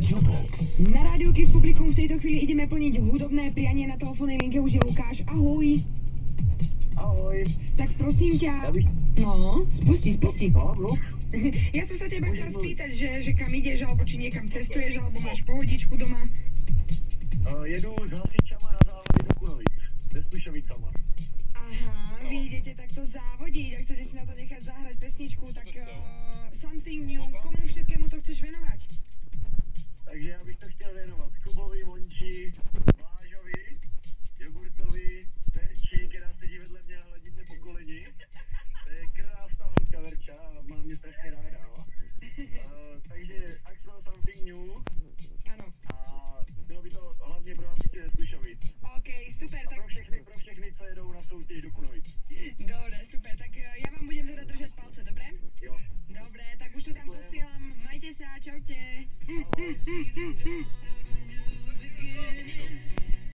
Jubox. Na rádiuky s publikum v tejto chvíli ideme plniť hudobné prianie. Na telefónnej linke už je Lukáš. Ahoj. Ahoj. Tak prosím ťa... No, spusti. Ja som sa teba chcela spýtať, že kam ideš, alebo či niekam cestuješ, alebo máš pohodičku doma. Jedu s hasičama na závody do Kunovic, se Spišovicama. Aha, vy idete takto závodiť a chcete si na to nechať zahrať pesničku, tak Something New, komu všetkému to chceš venovať? Takže já bych to chtěl věnovat Kubovi, Monči, Vážovi, Jogurtovi, Verči, která sedí vedle mě a hladí mě po koleni. To je krásná holka Verča a má mě strašně ráda, no. Takže Axel Something New. Ano. A bylo by to hlavně pro hasiče ze Spišovic. OK, super, tak... Pro všechny, co jedou na soutěž do Kunovic. Dobre, super, tak ja vám budem teda držať palce, dobre? Jo. Dobre, tak už to tam posielam. Majte sa, čaute. Ahoj.